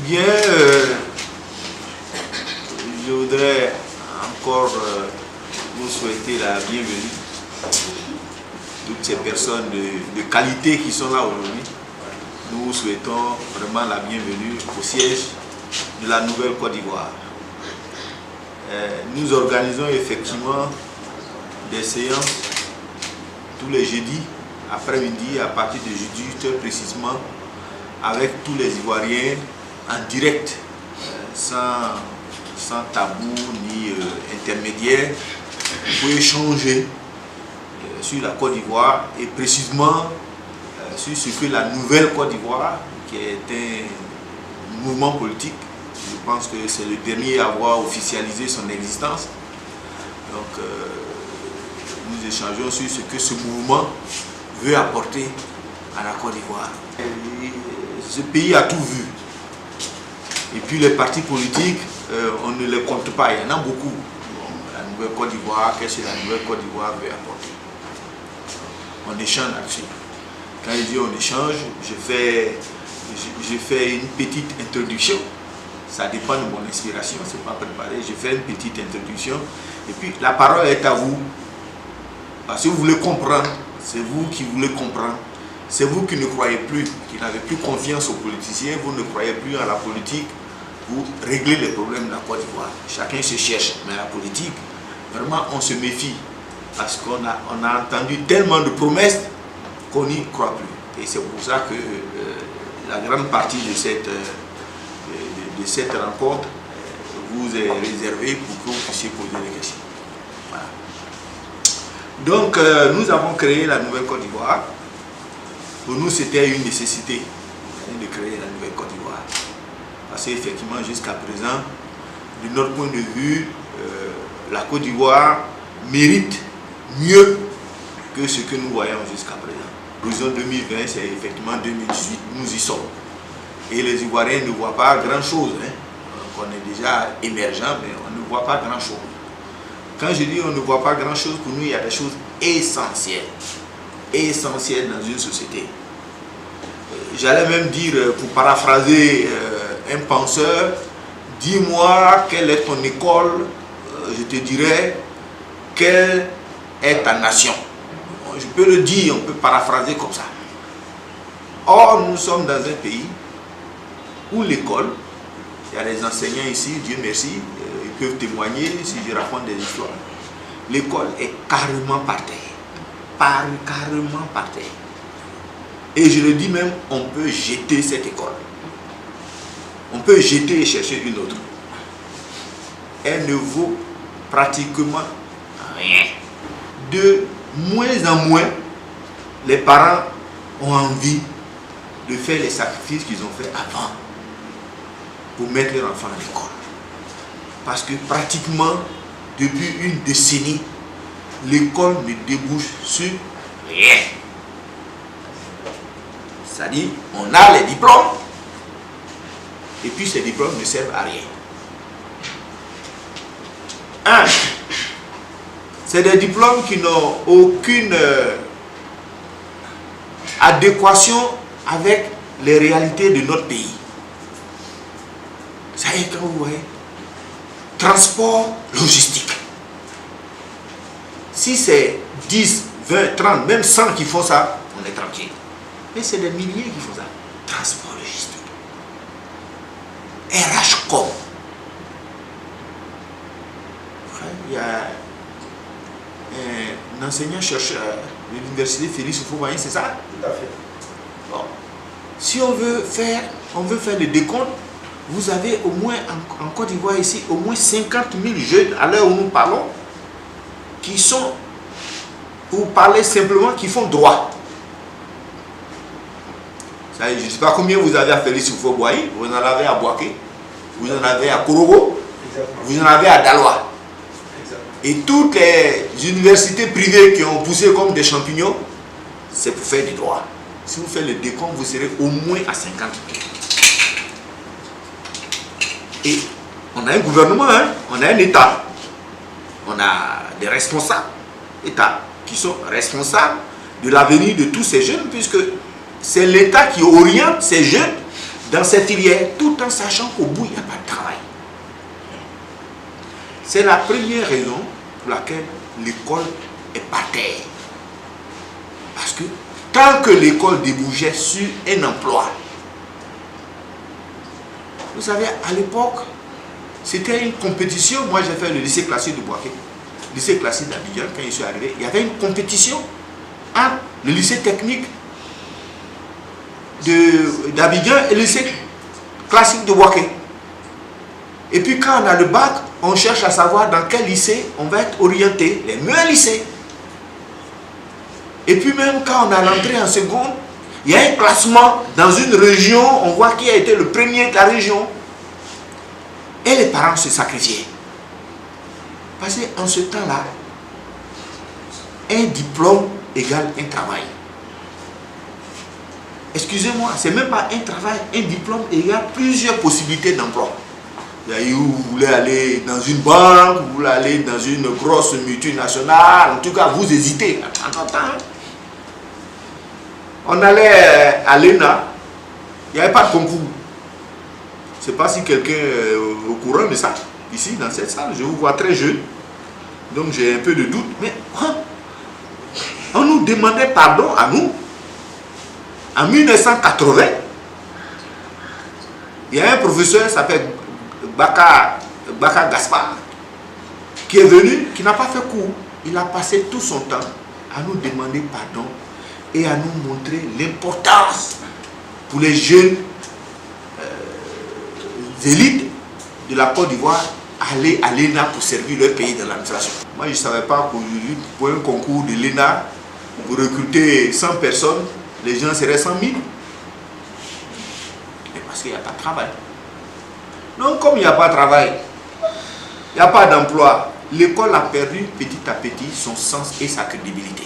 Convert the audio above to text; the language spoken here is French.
Bien, je voudrais encore vous souhaiter la bienvenue. Toutes ces personnes de qualité qui sont là aujourd'hui. Nous vous souhaitons vraiment la bienvenue au siège de la Nouvelle-Côte d'Ivoire. Nous organisons effectivement des séances tous les jeudis, après-midi, à partir de jeudi 8h précisément, avec tous les Ivoiriens en direct, sans tabou ni intermédiaire, pour échanger sur la Côte d'Ivoire et précisément sur ce que la Nouvelle Côte d'Ivoire, qui est un mouvement politique, je pense que c'est le dernier à avoir officialisé son existence. Donc nous échangeons sur ce que ce mouvement veut apporter à la Côte d'Ivoire. Ce pays a tout vu. Et puis les partis politiques, on ne les compte pas, il y en a beaucoup. La Nouvelle Côte d'Ivoire, qu'est-ce que la Nouvelle Côte d'Ivoire veut apporter? On échange là-dessus. Quand je dis on échange, je fais une petite introduction. Ça dépend de mon inspiration, ce n'est pas préparé. Je fais une petite introduction. Et puis la parole est à vous. Parce que vous voulez comprendre, c'est vous qui voulez comprendre. C'est vous qui ne croyez plus, qui n'avez plus confiance aux politiciens, vous ne croyez plus à la politique pour régler les problèmes de la Côte d'Ivoire. Chacun se cherche, mais la politique, vraiment on se méfie. Parce qu'on a entendu tellement de promesses qu'on n'y croit plus. Et c'est pour ça que la grande partie de cette rencontre vous est réservée pour que vous puissiez poser des questions. Voilà. Donc nous avons créé la Nouvelle Côte d'Ivoire. Pour nous, c'était une nécessité de créer la Nouvelle Côte d'Ivoire. Parce qu'effectivement, jusqu'à présent, de notre point de vue, la Côte d'Ivoire mérite mieux que ce que nous voyons jusqu'à présent. L'horizon 2020, c'est effectivement 2018, nous y sommes. Et les Ivoiriens ne voient pas grand-chose. Hein. On est déjà émergent, mais on ne voit pas grand-chose. Quand je dis on ne voit pas grand-chose, pour nous, il y a des choses essentielles. Essentielles dans une société. J'allais même dire, pour paraphraser un penseur, dis-moi quelle est ton école, je te dirai quelle est ta nation. Je peux le dire, on peut paraphraser comme ça. Or, nous sommes dans un pays où l'école, il y a des enseignants ici, Dieu merci, ils peuvent témoigner si je raconte des histoires. L'école est carrément par terre. Carrément par terre. Et je le dis même, on peut jeter cette école. On peut jeter et chercher une autre. Elle ne vaut pratiquement rien. De moins en moins, les parents ont envie de faire les sacrifices qu'ils ont fait avant pour mettre leur enfant à l'école. Parce que pratiquement, depuis une décennie, l'école ne débouche sur rien. C'est-à-dire, on a les diplômes, et puis ces diplômes ne servent à rien. Un, c'est des diplômes qui n'ont aucune adéquation avec les réalités de notre pays. Ça y est, quand vous voyez, transport, logistique. Si c'est 10, 20, 30, même 100 qui font ça, on est tranquille. Mais c'est des milliers qui font ça. Transport logistique. RH-Com. Il y a un enseignant-chercheur de l'université Félix Houphouët-Boigny, c'est ça? Tout à fait. Bon. Si on veut faire le décompte, vous avez au moins en Côte d'Ivoire ici, au moins 50 000 jeunes à l'heure où nous parlons, qui sont, pour parler simplement, qui font droit. Je ne sais pas combien vous avez à Félix Houphouët-Boigny, vous en avez à Bouaké, vous en avez à Korogo, vous en avez à Daloa. Et toutes les universités privées qui ont poussé comme des champignons, c'est pour faire du droit. Si vous faites le décompte, vous serez au moins à 50 000. Et on a un gouvernement, hein? On a un État. On a des responsables État qui sont responsables de l'avenir de tous ces jeunes, puisque c'est l'État qui oriente ces jeunes dans cette filière tout en sachant qu'au bout, il n'y a pas de travail. C'est la première raison pour laquelle l'école est par terre. Parce que tant que l'école débouchait sur un emploi, vous savez, à l'époque, c'était une compétition. Moi, j'ai fait le lycée classique de Bouaké, le lycée classique d'Abidjan. Quand je suis arrivé, il y avait une compétition entre le lycée technique d'Abidjan et le lycée classique de Bouaké. Et puis quand on a le bac, on cherche à savoir dans quel lycée on va être orienté, les meilleurs lycées. Et puis même quand on a l'entrée en seconde, il y a un classement dans une région, on voit qui a été le premier de la région. Et les parents se sacrifiaient. Parce qu'en ce temps-là, un diplôme égale un travail. Excusez-moi, c'est même pas un travail, un diplôme égale plusieurs possibilités d'emploi. Vous voulez aller dans une banque, vous voulez aller dans une grosse multinationale, en tout cas vous hésitez. On allait à l'ENA, il n'y avait pas de concours. Je ne sais pas si quelqu'un est au courant de ça, ici dans cette salle, je vous vois très jeune, donc j'ai un peu de doute, mais on nous demandait pardon à nous. En 1980, il y a un professeur qui s'appelle Baka Gaspard qui est venu, qui n'a pas fait cours. Il a passé tout son temps à nous demander pardon et à nous montrer l'importance pour les jeunes élites de la Côte d'Ivoire aller à l'ENA pour servir leur pays dans l'administration. Moi, je ne savais pas qu'aujourd'hui, pour un concours de l'ENA, pour recruter 100 personnes, les gens seraient 100 000. Mais parce qu'il n'y a pas de travail. Donc, comme il n'y a pas de travail, il n'y a pas d'emploi, l'école a perdu petit à petit son sens et sa crédibilité.